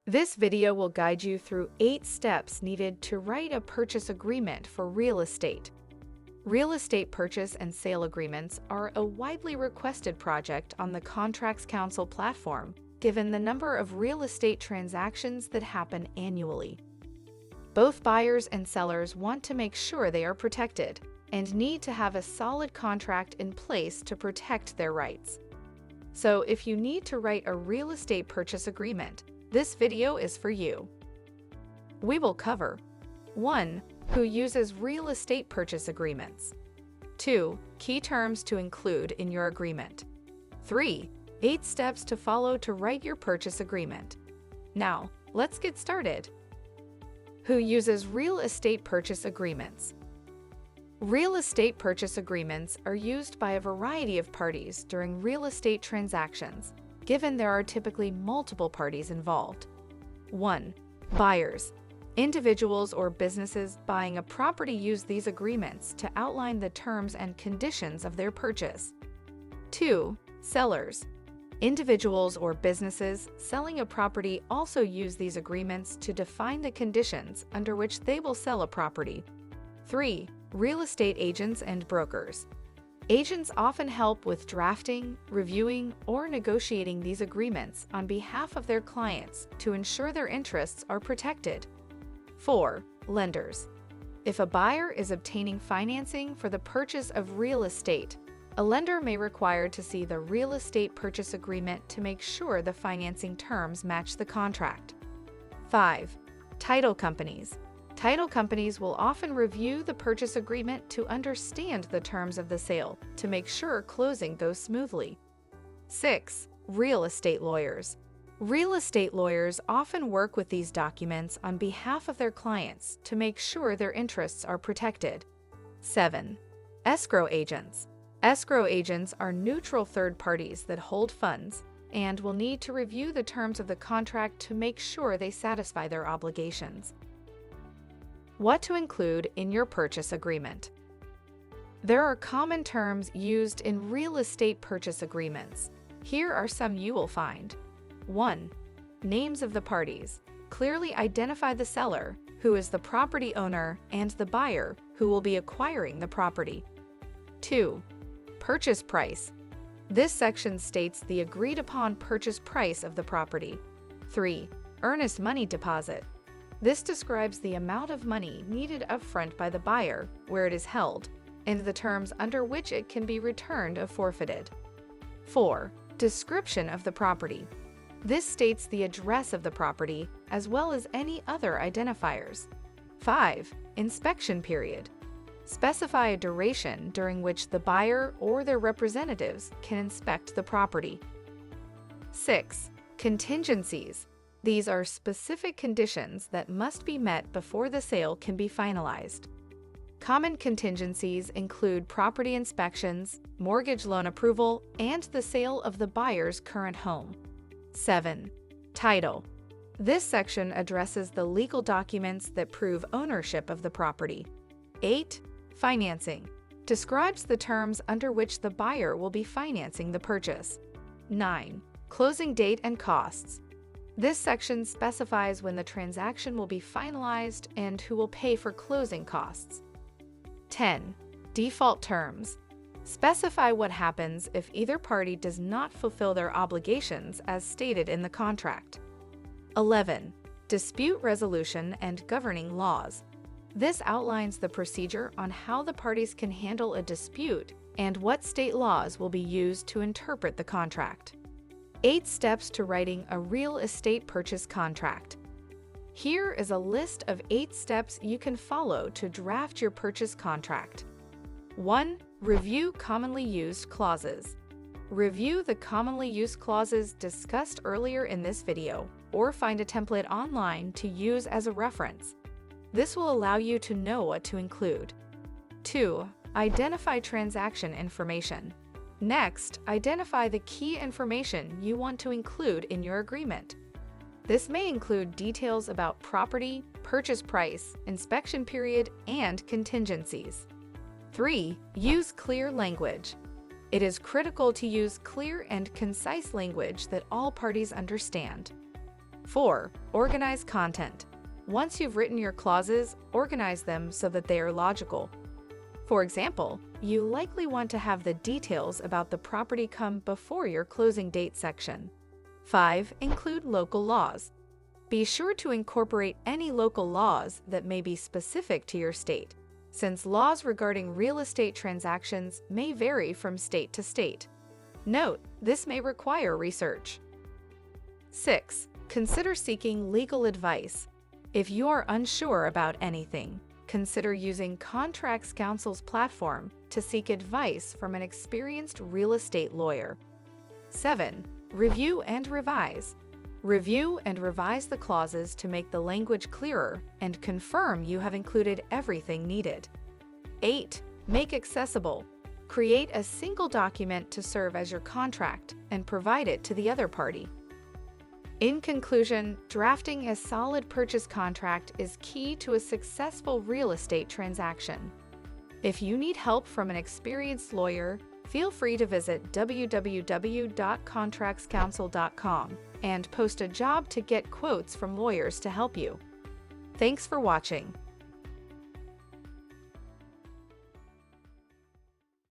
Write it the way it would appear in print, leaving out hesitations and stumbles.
This video will guide you through 8 steps needed to write a purchase agreement for real estate. Real estate purchase and sale agreements are a widely requested project on the Contracts Council platform, given the number of real estate transactions that happen annually. Both buyers and sellers want to make sure they are protected and need to have a solid contract in place to protect their rights. So if you need to write a real estate purchase agreement, this video is for you. We will cover 1. Who uses real estate purchase agreements? 2. Key terms to include in your agreement. 3. 8 steps to follow to write your purchase agreement. Now, let's get started. Who uses real estate purchase agreements? Real estate purchase agreements are used by a variety of parties during real estate transactions, given there are typically multiple parties involved. 1. Buyers. Individuals or businesses buying a property use these agreements to outline the terms and conditions of their purchase. 2. Sellers. Individuals or businesses selling a property also use these agreements to define the conditions under which they will sell a property. 3. Real estate agents and brokers. Agents often help with drafting, reviewing, or negotiating these agreements on behalf of their clients to ensure their interests are protected. 4. Lenders. If a buyer is obtaining financing for the purchase of real estate, a lender may require to see the real estate purchase agreement to make sure the financing terms match the contract. 5. Title companies. Title companies will often review the purchase agreement to understand the terms of the sale to make sure closing goes smoothly. 6. Real estate lawyers. Real estate lawyers often work with these documents on behalf of their clients to make sure their interests are protected. 7. Escrow agents. Escrow agents are neutral third parties that hold funds and will need to review the terms of the contract to make sure they satisfy their obligations. What to include in your purchase agreement. There are common terms used in real estate purchase agreements. Here are some you will find. 1. Names of the parties. Clearly identify the seller, who is the property owner, and the buyer, who will be acquiring the property. 2. Purchase price. This section states the agreed-upon purchase price of the property. 3. Earnest money deposit. This describes the amount of money needed upfront by the buyer, where it is held, and the terms under which it can be returned or forfeited. 4. Description of the property. This states the address of the property, as well as any other identifiers. 5. Inspection period. Specify a duration during which the buyer or their representatives can inspect the property. 6. Contingencies. These are specific conditions that must be met before the sale can be finalized. Common contingencies include property inspections, mortgage loan approval, and the sale of the buyer's current home. 7. Title. This section addresses the legal documents that prove ownership of the property. 8. Financing. Describes the terms under which the buyer will be financing the purchase. 9. Closing date and costs. This section specifies when the transaction will be finalized and who will pay for closing costs. 10. Default terms. Specify what happens if either party does not fulfill their obligations as stated in the contract. 11. Dispute resolution and governing laws. This outlines the procedure on how the parties can handle a dispute and what state laws will be used to interpret the contract. 8 steps to writing a real estate purchase contract. Here is a list of 8 steps you can follow to draft your purchase contract. 1. Review commonly used clauses. Review the commonly used clauses discussed earlier in this video, or find a template online to use as a reference. This will allow you to know what to include. 2. Identify transaction information. Next, identify the key information you want to include in your agreement. This may include details about property, purchase price, inspection period, and contingencies. 3. Use clear language. It is critical to use clear and concise language that all parties understand. 4. Organize content. Once you've written your clauses, organize them so that they are logical. For example, you likely want to have the details about the property come before your closing date section. 5. Include local laws. Be sure to incorporate any local laws that may be specific to your state, since laws regarding real estate transactions may vary from state to state. Note, this may require research. 6. Consider seeking legal advice. If you are unsure about anything, consider using Contracts Counsel's platform to seek advice from an experienced real estate lawyer. 7. Review and revise. Review and revise the clauses to make the language clearer and confirm you have included everything needed. 8. Make accessible. Create a single document to serve as your contract and provide it to the other party. In conclusion, drafting a solid purchase contract is key to a successful real estate transaction. If you need help from an experienced lawyer, feel free to visit www.contractscounsel.com and post a job to get quotes from lawyers to help you. Thanks for watching.